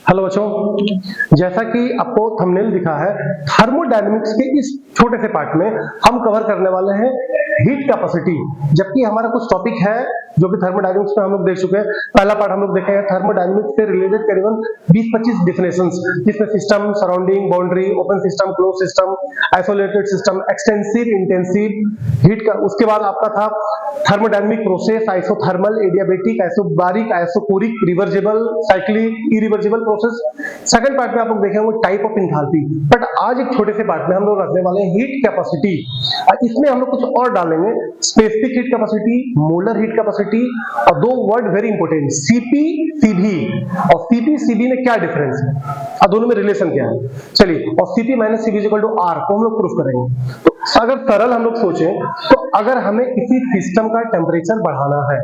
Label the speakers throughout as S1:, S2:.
S1: Hello बच्चों, जैसा कि आपको थंबनेल दिखा है, थर्मोडायनेमिक्स के इस छोटे से पार्ट में हम कवर करने वाले हैं हीट कैपेसिटी। जबकि हमारा कुछ टॉपिक है जो कि थर्मोडायनेमिक्स में हम लोग देख चुके हैं। पहला पार्ट हम लोग देखे हैं थर्मोडायनेमिक्स से रिलेटेड करीबन 20-25 डिफिनेशंस, जिसमें system, surrounding, boundary, open system, close system, isolated system, extensive, intensive heat का। उसके बाद आपका था thermodynamic process, isothermal, adiabatic, isobaric, isochoric, reversible, cyclic, irreversible process. Second part में आप लोग देखेंगे टाइप ऑफ एंथैल्पी। बट आज एक छोटे से पार्ट में हम लोग रखने वाले हैं हीट कैपेसिटी। इसमें हम लोग कुछ और डालेंगे, specific heat capacity, molar heat capacity, और दो word very important, CP, CV. और सीपी सीवी में क्या डिफरेंस है और दोनों में रिलेशन क्या है। चलिए, और CP minus CV equal to R को हम लोग प्रूफ करेंगे। तो अगर सरल हम लोग सोचें तो अगर हमें किसी सिस्टम का टेम्परेचर बढ़ाना है,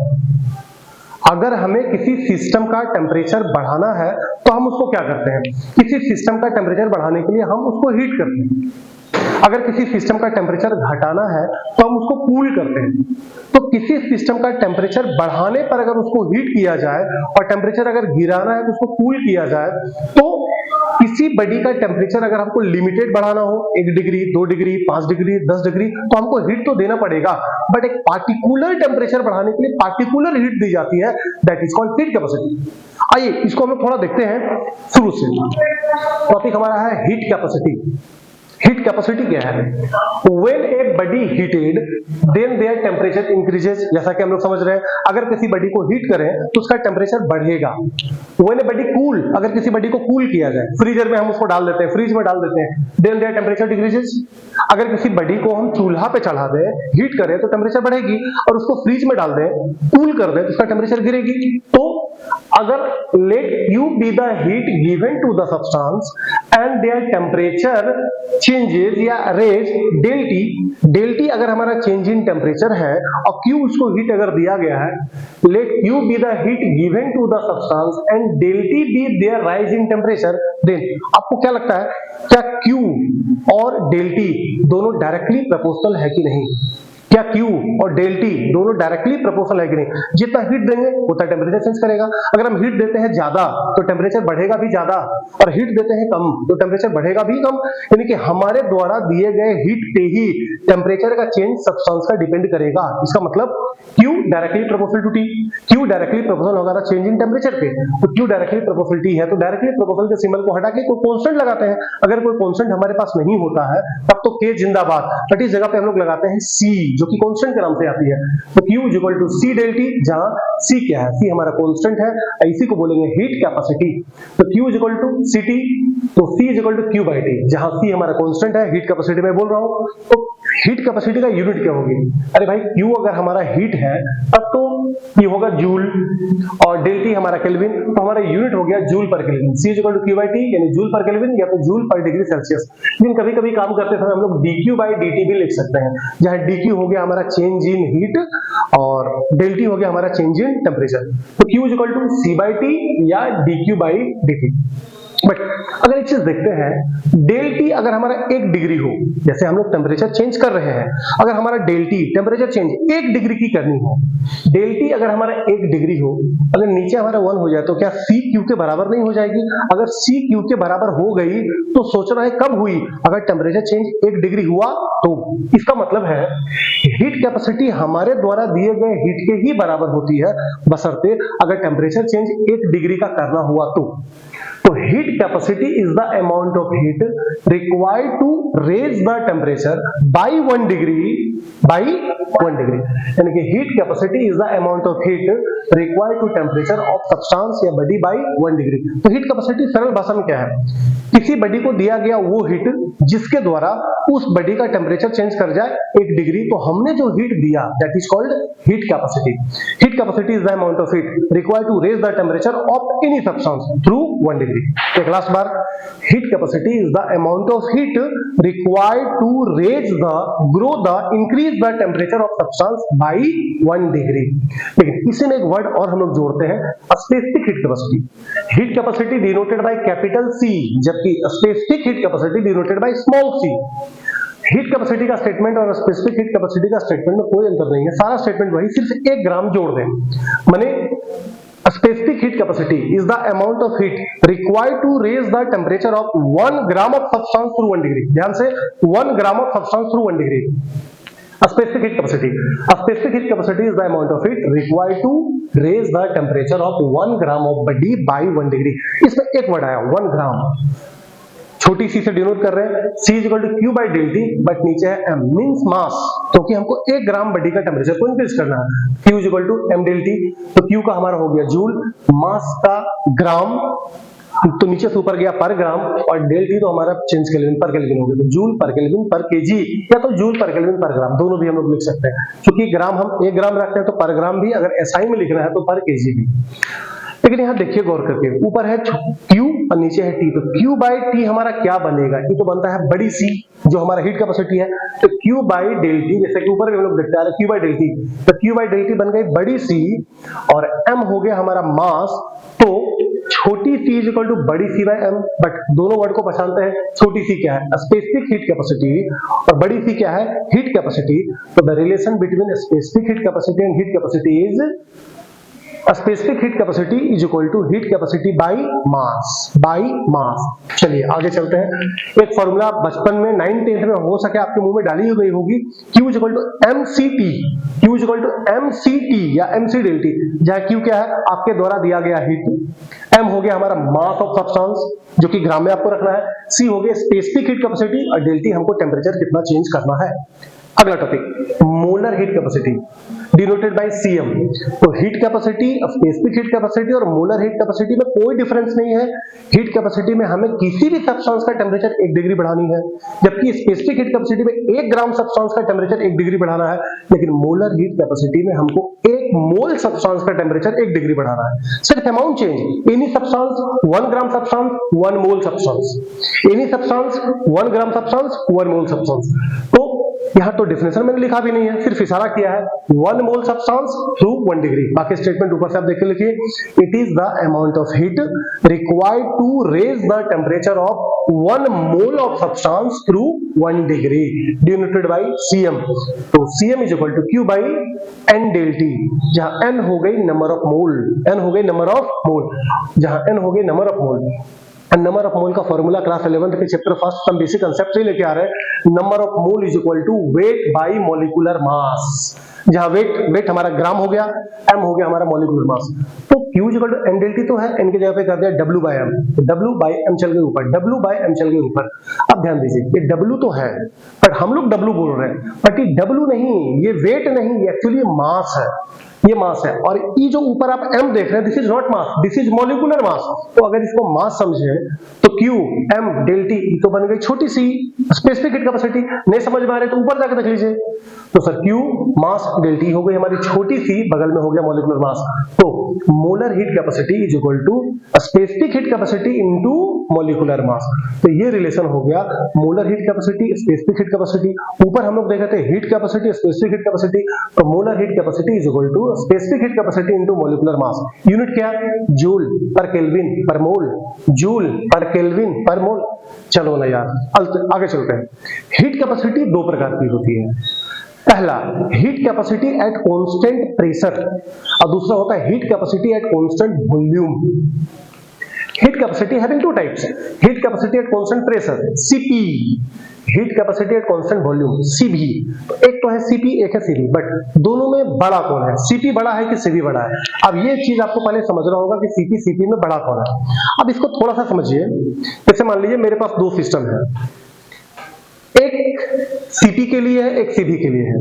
S1: अगर हमें किसी सिस्टम का टेम्परेचर बढ़ाना है तो हम उसको क्या करते हैं? किसी सिस्टम का टेम्परेचर बढ़ाने के लिए हम उसको हीट करते हैं। अगर किसी सिस्टम का टेम्परेचर घटाना है तो हम उसको कूल करते हैं। तो किसी सिस्टम का टेम्परेचर बढ़ाने पर अगर उसको हीट किया जाए और टेम्परेचर अगर गिराना है तो उसको कूल किया जाए, तो किसी बॉडी का टेम्परेचर अगर हमको लिमिटेड बढ़ाना हो 1 डिग्री, 2 डिग्री, 5 डिग्री, 10 डिग्री, तो हमको हीट तो देना पड़ेगा। बट एक पार्टिकुलर टेम्परेचर बढ़ाने के लिए पार्टिकुलर हीट दी जाती है, that is called heat capacity. आइए इसको हम लोग थोड़ा देखते हैं शुरू से। टॉपिक हमारा है हीट कैपेसिटी। हीट कैपेसिटी क्या है? When a body heated, then their temperature increases। जैसा कि हम लोग समझ रहे हैं, अगर किसी बॉडी को हीट करें तो उसका टेम्परेचर बढ़ेगा। When a body cool, अगर किसी बॉडी को कूल किया जाए, फ्रीजर में हम उसको डाल देते हैं, फ्रीज में डाल देते हैं, then their temperature decreases। अगर किसी बॉडी को हम चूल्हा पे चढ़ा दें, हीट करें तो टेम्परेचर बढ़ेगी, और उसको फ्रीज में डाल दें, कूल कर दें तो उसका टेम्परेचर गिरेगी। तो अगर let U be the heat given to the substance and their temperature changes या रेज del T अगर हमारा चेंज इन टेम्परेचर है और Q उसको हीट अगर दिया गया है, let U be the heat given to the substance and del T be their rise in temperature, then आपको क्या लगता है, क्या Q और del T दोनों डायरेक्टली प्रोपोर्शनल है कि नहीं? क्या Q और del T दोनों डायरेक्टली प्रोपोर्शनल है कि नहीं? जितना हीट देंगे उतना टेम्परेचर चेंज करेगा। अगर हम हीट देते हैं ज्यादा तो टेम्परेचर बढ़ेगा भी ज्यादा, और हीट देते हैं कम तो टेम्परेचर बढ़ेगा भी कम। यानी कि हमारे द्वारा दिए गए हीट पे ही टेम्परेचर का चेंज सब्सटेंस का डिपेंड करेगा। इसका मतलब Q directly proportional to T, Q directly proportional होगा चेंज इन टेम्परेचर पे। तो Q डायरेक्टली प्रोपोर्शनल T है, तो डायरेक्टली प्रोपोर्शनल के सिंबल को हटा के कोई कांस्टेंट लगाते हैं। अगर कोई कांस्टेंट हमारे पास नहीं होता है तब तो K जिंदाबाद, बट इस जगह पे हम लोग लगाते हैं C, जो कि कांस्टेंट के नाम से आती है। तो Q is equal to C del T, जहां C क्या है? C हमारा कांस्टेंट है, इसी को बोलेंगे हीट कैपेसिटी। तो Q is equal to CT, तो C is equal to Q by T, जहां C हमारा कांस्टेंट है, हीट कैपेसिटी में बोल रहा हूं। तो हीट कैपेसिटी का यूनिट क्या होगी? अरे भाई, Q अगर हमारा हीट है तब तो ये होगा जूल, और del T हमारा केल्विन, तो हमारा यूनिट हो गया जूल पर kelvin. C is equal to Q by T, यानी जूल पर केल्विन या तो जूल पर डिग्री सेल्सियस। लेकिन कभी कभी काम करते समय हम लोग dQ by dt भी लिख सकते हैं, जहां dQ हो गया हमारा चेंज इन हीट और del T हो गया हमारा चेंज इन टेम्परेचर। तो Q is equal to C by T या dQ by dt। बट अगर एक चीज देखते हैं, del T अगर हमारा 1 डिग्री हो, जैसे हम लोग टेम्परेचर चेंज कर रहे हैं, अगर हमारा del T temperature change 1 degree की करनी हो, del T अगर हमारा 1 डिग्री हो, अगर नीचे हमारा 1 हो जाए तो क्या C Q के बराबर नहीं हो जाएगी? अगर C Q के बराबर हो गई तो सोचना है कब हुई? अगर टेम्परेचर चेंज 1 डिग्री हुआ तो। इसका मतलब है हीट कैपेसिटी हमारे द्वारा दिए गए हीट के ही बराबर होती है, बशर्ते अगर टेम्परेचर चेंज 1 डिग्री का करना हुआ तो। तो heat capacity is the amount of heat required to raise the temperature by 1 degree, यानी कि heat capacity is the amount of heat required to temperature of substance या बॉडी बाय 1 डिग्री। तो heat कैपेसिटी सरल भाषा में क्या है? किसी बॉडी को दिया गया वो हीट जिसके द्वारा उस बॉडी का टेम्परेचर चेंज कर जाए 1 डिग्री, तो हमने जो हीट दिया that is called heat capacity. Heat capacity is the amount of heat required to raise the temperature of any substance through 1 degree. एक लास्ट बार, heat capacity is the amount of heat required to raise the, grow the, increase the temperature of substance by 1 degree. लेकिन इसी में एक word और हम लोग जोड़ते हैं, specific heat capacity. Heat capacity denoted by capital C, जबकि specific heat capacity denoted by small c। Heat capacity का स्टेटमेंट और स्पेसिफिक हीट कैपेसिटी का स्टेटमेंट में कोई अंतर नहीं है, सारा स्टेटमेंट वही, सिर्फ 1 ग्राम जोड़ दें। माने Specific heat capacity is the amount of heat required to raise the temperature of 1 gram of substance through 1 degree. ध्यान से 1 gram of substance through 1 degree. A specific heat capacity. A specific heat capacity is the amount of heat required to raise the temperature of 1 gram of body by 1 degree. इसमें एक word आया 1 gram. छोटी सी से denote कर रहे हैं C equal to Q by delta T, but नीचे है m मींस मास, क्योंकि हमको 1 ग्राम बॉडी का टेम्परेचर को इंक्रीज करना है. Q equal to m delta T, तो Q का हमारा हो गया जूल, मास का ग्राम, तो नीचे से ऊपर गया पर ग्राम, और डेल्टी तो हमारा चेंज केल्विन पर केल्विन हो गया, तो जूल पर केल्विन पर केजी, या तो जूल पर केल्विन पर ग्राम, दोनों भी हम लोग लिख सकते हैं. क्योंकि ग्राम हम 1 ग्राम रखते हैं तो पर ग्राम भी, अगर एसआई में लिखना है तो पर केजी भी. लेकिन यहां देखिए गौर करके, ऊपर है Q और नीचे है T, तो Q बाई T हमारा क्या बनेगा? ये तो बनता है बड़ी C जो हमारा हीट कैपेसिटी है, तो Q बाई डेल्टी, जैसे कि ऊपर भी हम लोग देखते आ रहे Q बाई डेल्टी, तो Q बाई डेल्टी बन गई बड़ी C, और M हो गया हमारा मास, तो छोटी C इज इक्वल टू बड़ी C बाई M, बट दोनों वर्ड को पहचानते हैं. छोटी C क्या है? स्पेसिफिक हीट कैपेसिटी, और बड़ी C क्या है? Heat capacity. तो the relation between specific heat capacity and heat capacity is specific heat capacity is equal to heat capacity by mass. चलिए आगे चलते हैं. एक फॉर्मूला बचपन में 9th-10th में हो सके आपके मुंह में डाली हुई होगी, Q is equal to mct, Q is equal to mct या mc डेल्टी, जहां Q क्या है? आपके द्वारा दिया गया हीट, m हो गया हमारा मास ऑफ सब्सटेंस जो कि ग्राम में आपको रखना है, C हो गया स्पेसिफिक हीट कैपेसिटी, और डेल्टी हमको टेम्परेचर कितना चेंज करना है. अगला topic molar heat capacity denoted by Cm. तो heat capacity, specific heat capacity और मोलर हीट कैपेसिटी में कोई डिफरेंस नहीं है. हीट कैपेसिटी में हमें किसी भी सब्सटेंस का टेम्परेचर 1 डिग्री बढ़ानी है, जबकि स्पेसिफिक हीट कैपेसिटी में 1 ग्राम सब्सटेंस का टेम्परेचर 1 डिग्री बढ़ाना है. लेकिन मोलर हीट कैपेसिटी में हमको 1 मोल सब्सटेंस का टेम्परेचर 1 डिग्री बढ़ाना है. सिर्फ अमाउंट चेंज, एनी सब्सटेंस 1 ग्राम substance 1 mole substance, any substance 1 ग्राम सब्सटेंस 1 मोल सब्सटेंस. तो यहां तो डेफिनेशन मैंने लिखा भी नहीं है, सिर्फ इशारा किया है 1 मोल सब्सटेंस थ्रू 1 डिग्री. बाकी स्टेटमेंट ऊपर से आप देख के लिखिए. It is the amount of heat required to raise the temperature of 1 mole of substance through 1 degree denoted by Cm. तो Cm is equal to Q by N del T, जहां N हो गई नंबर ऑफ मोल, N हो गई number of मोल, जहां N हो गई number of mole. Number of mole का फॉर्मूला क्लास 11th के चैप्टर फर्स्ट हम बेसिक कांसेप्ट से लेके आ रहे हैं. Number of mole is equal to weight by molecular mass, जहां वेट हमारा ग्राम हो गया, m हो गया हमारा मॉलिक्यूलर मास. तो Q is equal to n del T तो है, n की जगह पे कर दिया W by m, W by m चल गए ऊपर, W बाय m चल गए ऊपर. अब ध्यान दीजिए, ये W तो है, बट हम लोग W बोल रहे हैं, बट ये W नहीं, ये वेट नहीं, ये एक्चुअली मास है, ये मास है. और ये जो ऊपर आप m देख रहे हैं, this is not mass, this is molecular mass. तो अगर इसको मास समझे तो Q m डेल्टी तो बन गई छोटी सी स्पेसिफिक हीट कैपेसिटी. नहीं समझ में आ रहे तो ऊपर जाकर देख लीजिए. तो सर Q मास डेल्टी हो गई हमारी छोटी सी, बगल में हो गया मॉलिक्यूलर मास. तो molar heat capacity is equal to specific heat capacity into molecular mass. तो ये रिलेशन हो गया molar heat capacity specific heat capacity. ऊपर हम लोग देखे थे heat capacity specific heat capacity, तो molar heat capacity is equal to specific heat capacity into molecular mass. Unit क्या? जूल पर केल्विन पर मोल, जूल पर केल्विन पर मोल. चलो ना यार, आगे चलते हैं. हीट कैपेसिटी दो प्रकार की होती है. पहला heat capacity at constant pressure, और दूसरा होता है heat capacity eight constant volume. Heat capacity having two types, heat capacity at constant pressure Cp, heat capacity eight constant volume Cv. तो एक तो है Cp, एक है Cv, बट दोनों में बड़ा कौन है? Cp बड़ा है कि Cv बड़ा है? अब ये चीज आपको पहले समझना होगा कि Cp में बड़ा कौन है. अब इसको थोड़ा सा समझिए. जैसे मान लीजिए मेरे पास दो सिस्टम है, एक Cp के लिए है, एक Cv के लिए है,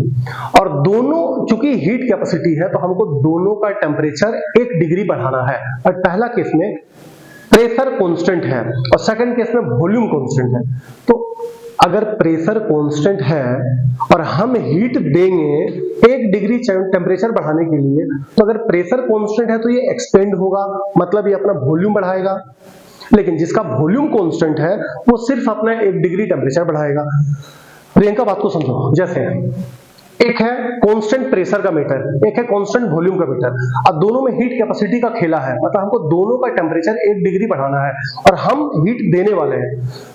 S1: और दोनों चूंकि हीट कैपेसिटी है तो हमको दोनों का टेम्परेचर 1 डिग्री बढ़ाना है. और पहला केस में प्रेशर कांस्टेंट है और सेकंड केस में वॉल्यूम कांस्टेंट है. तो अगर प्रेशर कांस्टेंट है और हम हीट देंगे 1 डिग्री टेम्परेचर बढ़ाने के लिए, तो अगर प्रेशर कांस्टेंट है तो ये एक्सपेंड होगा, मतलब ये अपना वॉल्यूम बढ़ाएगा. लेकिन जिसका वॉल्यूम कांस्टेंट है वो सिर्फ अपना 1 डिग्री टेम्परेचर बढ़ाएगा. प्रियंका बात को समझो. जैसे एक है कांस्टेंट प्रेशर का मीटर, एक है कांस्टेंट वॉल्यूम का मीटर, और दोनों में हीट कैपेसिटी का खेला है, मतलब हमको दोनों का टेम्परेचर 1 डिग्री बढ़ाना है और हम हीट देने वाले हैं.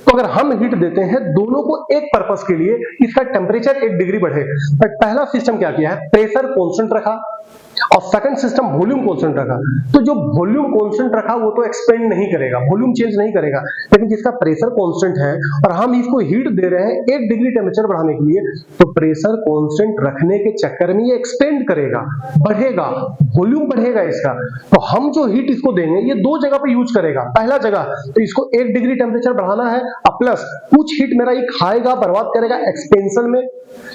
S1: तो अगर हम हीट देते हैं दोनों को एक पर्पस के लिए, इसका टेम्परेचर 1 डिग्री बढ़े. बट पहला सिस्टम क्या किया है? प्रेशर कांस्टेंट रखा, और सेकंड सिस्टम वॉल्यूम कांस्टेंट रखा, तो जो वॉल्यूम कांस्टेंट रखा वो तो एक्सपेंड नहीं करेगा, वॉल्यूम चेंज नहीं करेगा, लेकिन जिसका प्रेशर कांस्टेंट है और हम इसको हीट दे रहे हैं 1 डिग्री टेम्परेचर बढ़ाने के लिए, तो प्रेशर कांस्टेंट रखने के चक्कर में ये एक्सपेंड करेगा, बढ़ेगा, वॉल्यूम बढ़ेगा इसका। तो हम जो हीट इसको देंगे ये 2 जगह पे यूज करेगा। पहला जगह तो इसको 1 डिग्री टेम्परेचर बढ़ाना है, और प्लस कुछ हीट मेरा ये खाएगा, बर्बाद करेगा एक्सपेंशन में,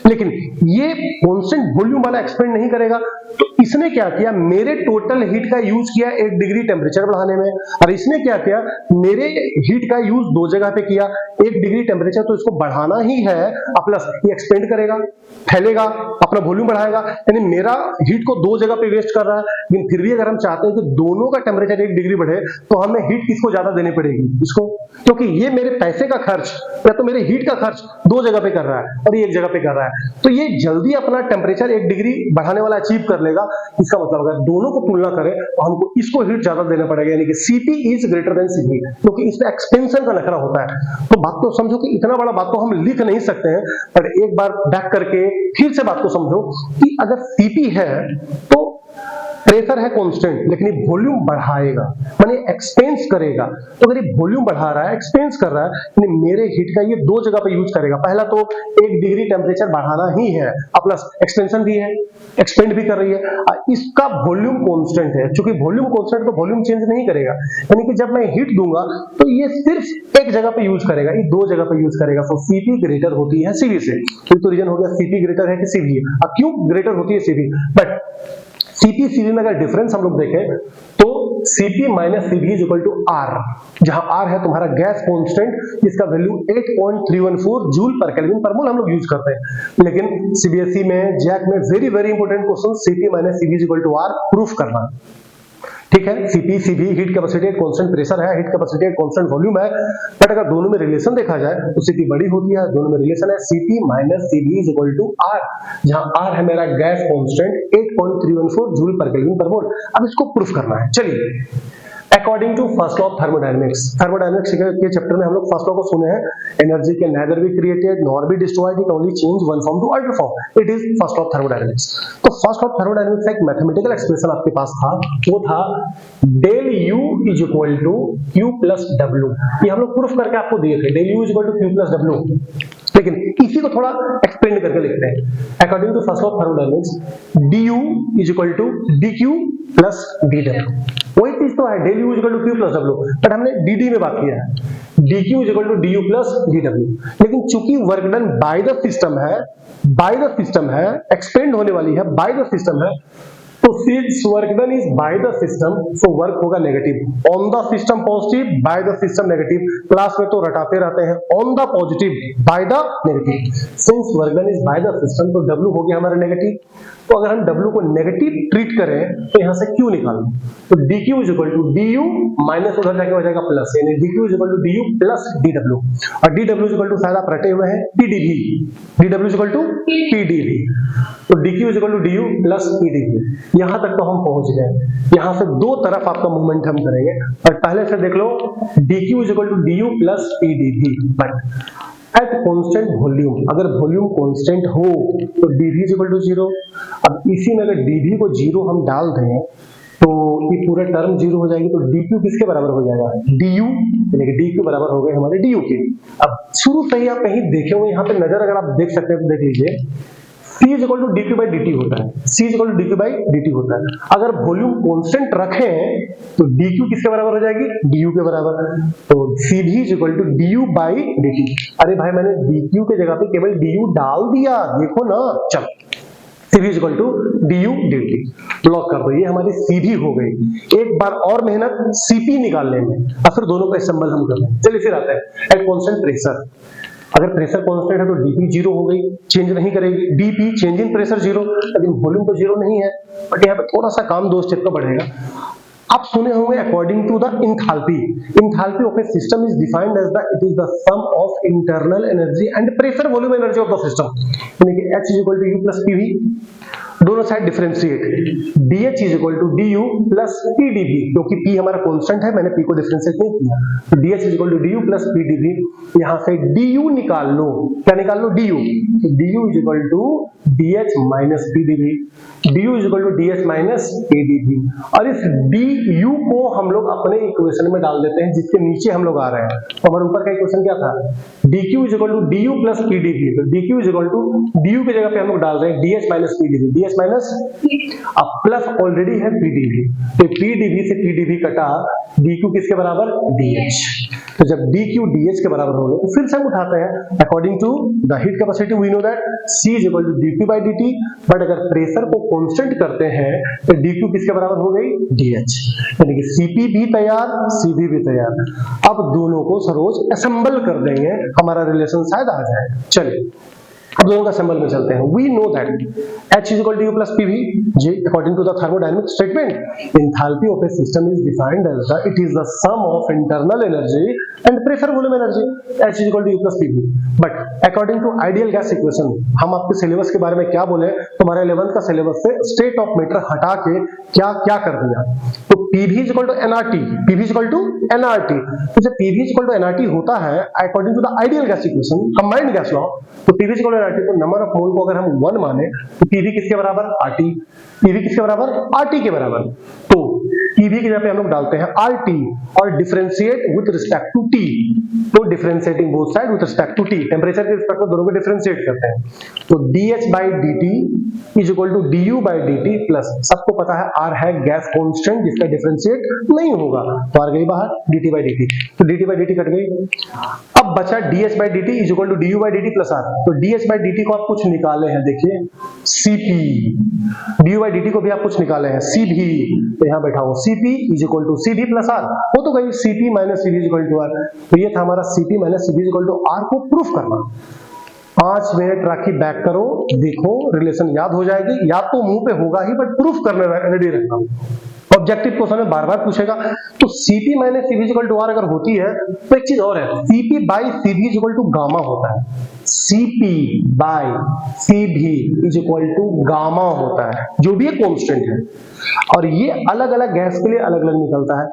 S1: लेकिन ये कांस्टेंट वॉल्यूम वाला एक्सपेंड नहीं करेगा। तो इसने क्या किया, मेरे टोटल हीट का यूज किया 1 डिग्री टेम्परेचर बढ़ाने में, और इसने क्या किया, मेरे हीट का यूज 2 जगह पे किया। 1 डिग्री टेम्परेचर तो इसको बढ़ाना ही है, और प्लस ये एक्सपेंड करेगा, फैलेगा, अपना वॉल्यूम बढ़ाएगा, यानी मेरा हीट को 2 जगह पे वेस्ट कर रहा है। लेकिन फिर भी अगर हम चाहते हैं कि दोनों का टेम्परेचर 1 डिग्री बढ़े, तो हमें हीट किसको ज्यादा देनी पड़ेगी, इसको, क्योंकि ये मेरे पैसे का खर्च या तो मेरे हीट का खर्च 2 जगह पे कर रहा है और ये 1 जगह पे कर रहा है, तो ये जल्दी अपना टेम्परेचर 1 डिग्री बढ़ाने वाला अचीव कर लेगा। इसका मतलब अगर दोनों को तुलना करें तो हमको इसको हीट ज्यादा देना पड़ेगा, यानी कि Cp is greater than Cv, क्योंकि इसमें एक्सपेंशन का नखरा होता है। तो बात को समझो कि इतना बड़ा बात तो हम लिख नहीं सकते हैं, पर एक बार बैक करके फिर से बात को समझो कि अगर Cp है तो प्रेशर है कांस्टेंट, लेकिन ये वॉल्यूम बढ़ाएगा, माने एक्सपेंस करेगा। तो अगर ये वॉल्यूम बढ़ा रहा है, एक्सपेंस कर रहा है, यानी मेरे हीट का ये 2 जगह पे यूज करेगा। पहला तो 1 डिग्री टेम्परेचर बढ़ाना ही है, प्लस एक्सपेंशन भी है, एक्सपेंड भी कर रही है, इसका वॉल्यूम कांस्टेंट है। क्योंकि वॉल्यूम कांस्टेंट तो वॉल्यूम चेंज नहीं करेगा, यानी कि जब मैं हीट दूंगा तो ये सिर्फ 1 जगह पे यूज करेगा, ये 2 जगह पे यूज करेगा। तो Cp ग्रेटर होती है Cv से, तो रीजन हो गया Cp ग्रेटर है कि Cv। अब क्यों ग्रेटर होती है Cv, बट Cp Cv में अगर डिफरेंस हम लोग देखें तो Cp minus Cv is equal to R, जहां R है तुम्हारा गैस कांस्टेंट, जिसका वैल्यू 8.314 जूल पर केल्विन पर मोल हम लोग यूज करते हैं। लेकिन सीबीएसई में, जैक में very very important question Cp minus Cv is equal to R proof करना, ठीक है। Cp Cv heat capacity constant pressure है, हीट कैपेसिटी कांस्टेंट वॉल्यूम है, बट अगर दोनों में रिलेशन देखा जाए तो Cp बड़ी होती है, दोनों में रिलेशन है Cp minus Cv is equal to R, जहां R है मेरा गैस कांस्टेंट 8.314 जूल पर केल्विन पर मोल। अब इसको प्रूफ करना है। चलिए, according to first law of thermodynamics, thermodynamics के चैप्टर में हम लोग फर्स्ट लॉ को सुने हैं, energy can neither be created nor be destroyed, it only change one form to other form, it is first law of thermodynamics. तो first law of thermodynamics एक mathematical expression आपके पास था, वो था del U is equal to Q plus W। ये हम लोग प्रूफ करके आपको दिए थे, del U is equal to Q plus W, लेकिन इसी को थोड़ा एक्सपेंड करके लिखते हैं। According to first law of thermodynamics du is equal to dq plus dw, वही चीज तो है, del U is equal to Q plus W, but हमने dd में बात किया है, dq is equal to du plus dw। लेकिन चूंकि work done by the system है, बाय द सिस्टम है, एक्सपेंड होने वाली है, बाय द सिस्टम है, तो since work done is by the system, so work होगा negative. On the system positive, by the system negative. Class में तो रटाते रहते हैं, on the positive, by the negative. Since work done is by the system, तो W हो गया हमारा नेगेटिव। तो अगर हम W को नेगेटिव ट्रीट करें तो यहां से Q निकालें, तो dQ is equal to du minus उधर जाके हो जाएगा प्लस, यानी dQ is equal to du plus dW, और dW इज इक्वल टू शायद आप रटे हुए हैं PdV, dW is equal to PdV, तो dQ is equal to du plus PdV। यहां तक तो हम पहुंच गए, यहां से दो तरफ आपका मूवमेंट हम करेंगे, और पहले से देख लो dQ is equal to du plus PdV, but at constant volume, अगर वॉल्यूम कांस्टेंट हो तो dV इज इक्वल टू 0। अब इसी में अगर dV को 0 हम डाल दें तो ये पूरा टर्म 0 हो जाएगी, तो dQ किसके बराबर हो जाएगा, du, यानी कि dQ बराबर हो गए हमारे du के। अब शुरू से ही आप कहीं देखे हो, यहाँ पे नजर अगर आप देख सकते हैं तो देख लीजिए, C is equal to dQ by dt होता है, C is equal to dQ by dt होता है। अगर वॉल्यूम कांस्टेंट रखें तो dQ किसके बराबर हो जाएगी, du के बराबर, तो CV is equal to du by dt। अरे भाई मैंने dQ के जगह पे केवल du डाल दिया, देखो ना, चल CV is equal to du dt, block कर दो, ये हमारी CV हो गई। एक बार और मेहनत CP निकालने में, और फिर दोनों का संबंध हम कर लें। चलिए फिर आते हैं एट कांस्टेंट प्रेशर। अगर प्रेशर कांस्टेंट है तो dP 0 हो गई, चेंज नहीं करेगी, dP चेंज इन प्रेशर 0, लेकिन वॉल्यूम तो 0 नहीं है, बट यहाँ पे थोड़ा सा काम 2 स्टेप का बढ़ेगा। आप सुने होंगे according to the enthalpy, enthalpy of a system is defined as the, it is the sum of internal energy and pressure volume energy of the system, यानी कि H is equal to U plus PV। दोनों side differentiate dH is equal to du plus pdv, क्योंकि p हमारा constant है, मैंने p को differentiate नहीं किया, तो dH is equal to du plus pdv। यहां से du निकाल लो, क्या निकाल लो, du, तो du is equal to dH minus pdv, du is equal to dH minus pdv। और इस du को हम लोग अपने इक्वेशन में डाल देते हैं जिसके नीचे हम लोग आ रहे हैं। तो हमारे ऊपर का इक्वेशन क्या था, dq is equal to du plus pdv, तो dq is equal to du की जगह पे हम लोग डाल रहे हैं dH minus pdv, dH minus, अब प्लस ऑलरेडी है pdv, तो pdv से pdv कटा, dq किसके बराबर, dH। तो जब dq dH के बराबर हो गए तो फिर से हम उठाते हैं according to the heat capacity we know that C is equal to dq by dt, but अगर प्रेशर को कांस्टेंट करते हैं तो dq किसके बराबर हो गई, dH, यानी कि Cp भी तैयार, Cv भी तैयार। अब दोनों को सरोज असेंबल कर देंगे, हमारा रिलेशन शायद आ जाए। चलिए अब दोनों का सिंबल में चलते हैं। We know that H is equal to U plus PV, according to the thermodynamic statement, enthalpy of a system is defined as it is the sum of internal energy and pressure volume energy, H is equal to U plus PV। But according to ideal gas equation, हम आपके syllabus के बारे में क्या बोले, तुम्हारे 11th का syllabus से स्टेट ऑफ मैटर हटा के क्या क्या कर दिया, तो PV is equal to nRT, PV is equal to nRT, तो जब PV is equal to nRT होता है according to the ideal gas equation, combined gas law, तो PV is equal to RT, तो नंबर ऑफ मोल को अगर हम 1 माने तो PV किसके बराबर, RT, PV किसके बराबर, RT के बराबर। तो PV की जगह पे हम लोग डालते हैं RT और differentiate with respect to T, तो differentiating both side with respect to T, temperature के रिस्पेक्ट में दोनों को डिफरेंशिएट करते हैं, तो dH by dt is equal to du by dt plus, सबको पता है R है गैस कांस्टेंट जिसका डिफरेंशिएट नहीं होगा, तो R गई बाहर, dt बाई dt, तो dt बाई dt कट गई। अब बचा dH by dt is equal to du by dt plus R, तो dH बाई dt को आप कुछ निकाले हैं, देखिए Cp, du बाई dt को भी आप कुछ निकाले हैं Cv, तो यहां बैठा हो Cp is equal to Cv plus R, वो तो गई Cp minus Cv is equal to R, तो ये था हमारा Cp minus Cv is equal to R को प्रूफ करना। 5 मिनट राखी बैक करो, देखो रिलेशन याद हो जाएगी, याद तो मुंह पे होगा ही बट प्रूफ करने रेडी रहना। ऑब्जेक्टिव क्वेश्चन में बार बार पूछेगा, तो Cp minus Cv is equal to R अगर होती है तो एक चीज और है, Cp by Cv is equal to gamma होता है, Cp by Cv is equal to gamma होता है, जो भी एक कांस्टेंट है, और ये अलग अलग गैस के लिए अलग अलग निकलता है,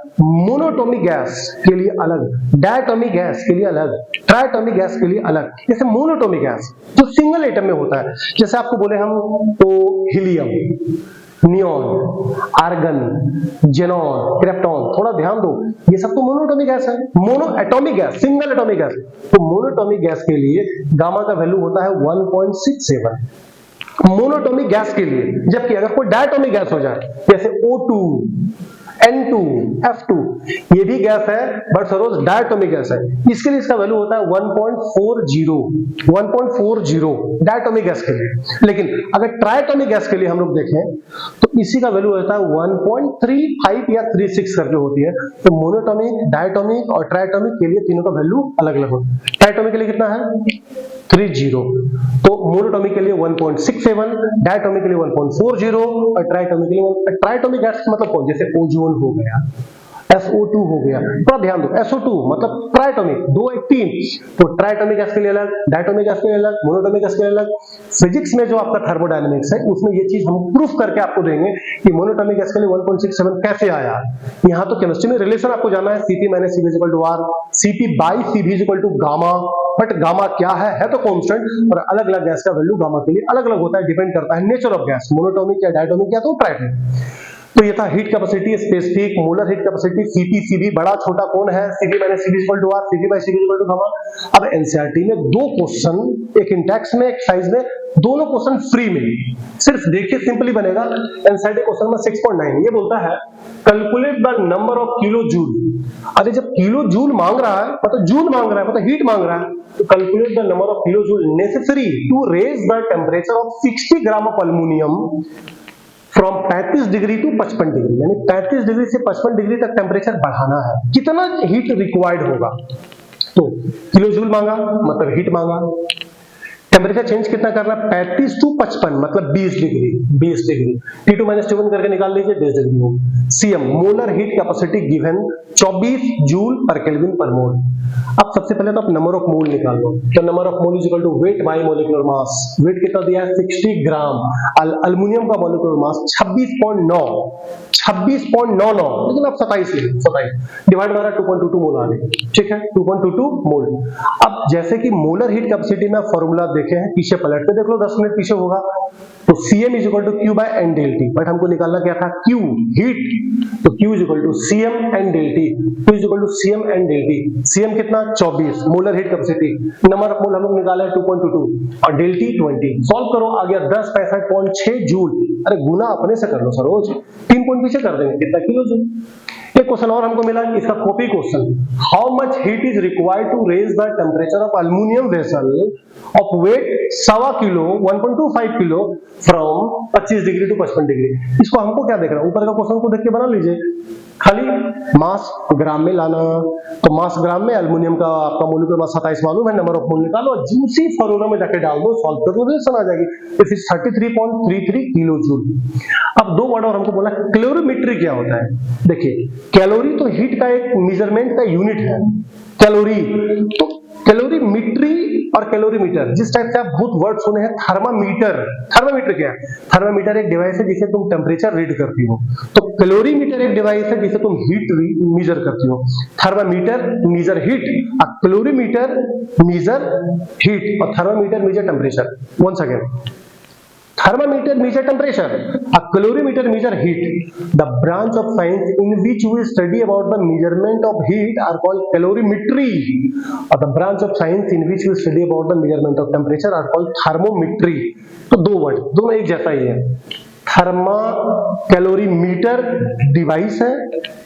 S1: मोनोटोमिक गैस के लिए अलग, डायटोमिक गैस के लिए अलग, ट्राइटोमिक गैस के लिए अलग। जैसे मोनोटोमिक गैस जो सिंगल एटम में होता है, जैसे आपको बोले हम तो helium, neon, argon, xenon, krypton, थोड़ा ध्यान दो, ये सब तो मोनोटोमिक गैस है, mono atomic gas, single atomic gas, तो मोनोटोमिक गैस के लिए गामा का वैल्यू होता है 1.67 मोनोटोमिक गैस के लिए, जबकि अगर कोई डायटोमिक गैस हो जाए जैसे O2, N2, F2, ये भी गैस है बट सरोज डायटोमिक गैस है, इसके लिए इसका वैल्यू होता है 1.40 डायटोमिक गैस के लिए। लेकिन अगर ट्राइटोमिक गैस के लिए हम लोग देखें तो इसी का वैल्यू होता है 1.35 या 36 करके होती है। तो मोनोटोमिक, डायटोमिक और ट्राइटोमिक के लिए तीनों का वैल्यू अलग अलग होता है। ट्राइटोमिक के लिए कितना है 30, तो मोनोटोमिक के लिए 1.67, डायटोमिक के लिए 1.40 और ट्राइटोमिक के लिए, ट्राइटोमिक गैस मतलब कौन, जैसे ओजोन हो गया, SO2 हो गया, थोड़ा ध्यान दो, SO2 मतलब ट्राइटोमिक, 2 1 3, तो ट्राइटोमिक गैस के लिए अलग, डायटोमिक गैस के लिए अलग, मोनोटोमिक गैस के लिए अलग। फिजिक्स में जो आपका थर्मोडायनेमिक्स है उसमें ये चीज हम प्रूफ करके आपको देंगे कि मोनोटोमिक गैस के लिए 1.67 कैसे आया। यहाँ तो केमिस्ट्री में रिलेशन आपको जाना है, Cp minus Cv is equal to R, Cp by Cv is equal to gamma, but gamma क्या है तो कांस्टेंट, और अलग अलग गैस का वैल्यू गामा के लिए अलग अलग होता है, डिपेंड करता है नेचर ऑफ गैस, मोनोटोमिक या डायटोमिक या तो ट्राइटोमिक। तो ये था heat capacity, specific molar heat capacity, Cp Cv बड़ा छोटा कौन है, Cp minus Cv equal to R, Cv by Cv equal to gamma. अब एनसीईआरटी में 2 क्वेश्चन, एक इंटेक्स में एक साइज में, दोनों क्वेश्चन फ्री में, सिर्फ देखिए सिंपली बनेगा। एनसीईआरटी क्वेश्चन में 6.9 ये बोलता है calculate the number of kilo joule. अरे जब किलो जूल मांग रहा है मतलब जूल मांग रहा है मतलब हीट मांग रहा है, तो calculate the number of kilo joule necessary to raise the temperature of 60 gram of aluminium from 35 degree to 55 degree, यानी 35 डिग्री से 55 डिग्री तक टेम्परेचर बढ़ाना है, कितना हीट रिक्वायर्ड होगा। तो किलो जूल मांगा मतलब हीट मांगा, टेम्परेचर चेंज कितना करना है? 35 टू 55, मतलब 20 डिग्री। 20 डिग्री T2 - T1 करके निकाल लीजिए, 20 डिग्री होगी। CM molar heat capacity given 24 joule पर केल्विन पर मोल। अब सबसे पहले तो आप नंबर ऑफ मोल निकाल लो। तो number of mole is equal to weight by molecular mass. Weight कितना दिया है? 60 ग्राम। अल्युमिनियम का मोलिकुलर मास 26.9, 26.99, लेकिन आप 27 ले, 27 डिवाइड बाय 2.22 मोल आ गए। ठीक है, 2.22 मोल। अब जैसे कि मोलर हीट कैपेसिटी में फॉर्मूला देखे हैं, पीछे पलट के देख लो, 10 मिनट पीछे होगा। तो Cm is equal to Q by N del T, बट हमको निकालना क्या था? Q हीट, तो Q is equal to Cm N del T। Q is equal to Cm N del T। Cm कितना? 24, molar heat capacity. Number of mole हम लोग निकाला है 2.22 और डेल T 20। सॉल्व करो, आ गया 1065.6 जूल। अरे गुना अपने से कर लो सरोज, 3 पॉइंट पीछे कर देंगे, कितना किलो जूल। एक क्वेश्चन और हमको मिला, इसका copy question. How much heat is required to raise the temperature of aluminium vessel of weight 1.25 kilo 1.25 kilo from 25 degree to 55 degree. इसको हमको क्या देख रहा है? ऊपर का क्वेश्चन को देख के बना लीजिए, खाली मास ग्राम में लाना। तो मास ग्राम में एल्युमिनियम का आपका मोलिकुलर मास 27 मालूम है, नंबर ऑफ मोल निकालो, उसी फॉर्मूला में जाके डाल दो, सॉल्व कर दो, रिलेशन आ जाएगी। It is 33.33 kilo joule. अब दो वर्ड और हमको बोला, कैलोरीमेट्री क्या होता है? देखिए, कैलोरी तो हीट का एक मेजरमेंट का यूनिट है, कैलोरी। तो कैलोरीमेट्री और कैलोरीमीटर, जिस टाइप से आप बहुत वर्ड सुने हैं, थर्मामीटर। थर्मामीटर क्या है? थर्मामीटर एक डिवाइस है जिसे तुम टेम्परेचर रीड करती हो। तो कैलोरीमीटर एक डिवाइस है जिसे तुम हीट मेजर करती हो। थर्मामीटर मेजर हीट, और कैलोरीमीटर मेजर हीट, और thermometer measure temperature. Once again, thermometer measure temperature, a calorimeter measure heat. The branch of science in which we study about the measurement of heat are called calorimetry, or the branch of science in which we study about the measurement of temperature are called thermometry. तो दो word, दोनों एक जैसा ही है। थर्मा calorimeter device है,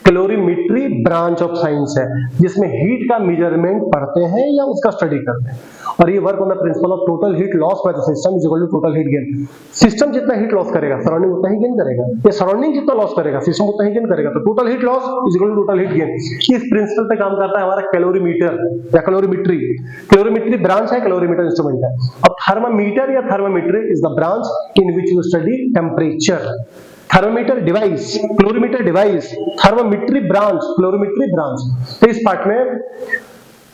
S1: calorimetry branch of science है, जिसमें heat का मेजरमेंट पढ़ते हैं या उसका स्टडी करते हैं। और ये work on the principle of total heat loss by the system is equal to total heat gain. System जितना हीट लॉस करेगा, सराउंडिंग उतना ही गेन करेगा, या सराउंडिंग जितना लॉस करेगा, सिस्टम उतना ही गेन करेगा। तो total heat loss is equal to total heat gain. इस प्रिंसिपल पे काम करता है हमारा कैलोरीमीटर या कैलोरीमेट्री। कैलोरीमेट्री ब्रांच है, कैलोरीमीटर इंस्ट्रूमेंट है। अब थर्मामीटर या thermometry is the branch in which we study temperature. Thermometer device, calorimeter device, thermometry branch, calorimetry branch. तो इस पार्ट में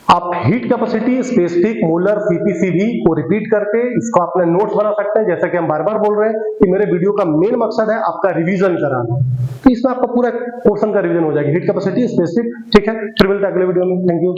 S1: आप heat capacity, specific, molar, CP CV को रिपीट करके इसको अपने नोट्स बना सकते हैं। जैसा कि हम बार बार बोल रहे हैं कि मेरे वीडियो का मेन मकसद है आपका रिवीजन कराना, तो इसमें आपका पूरा पोर्शन का रिवीजन हो जाएगा, हीट कैपेसिटी, स्पेसिफिक। ठीक है, फिर मिलते हैं अगले वीडियो में। Thank you.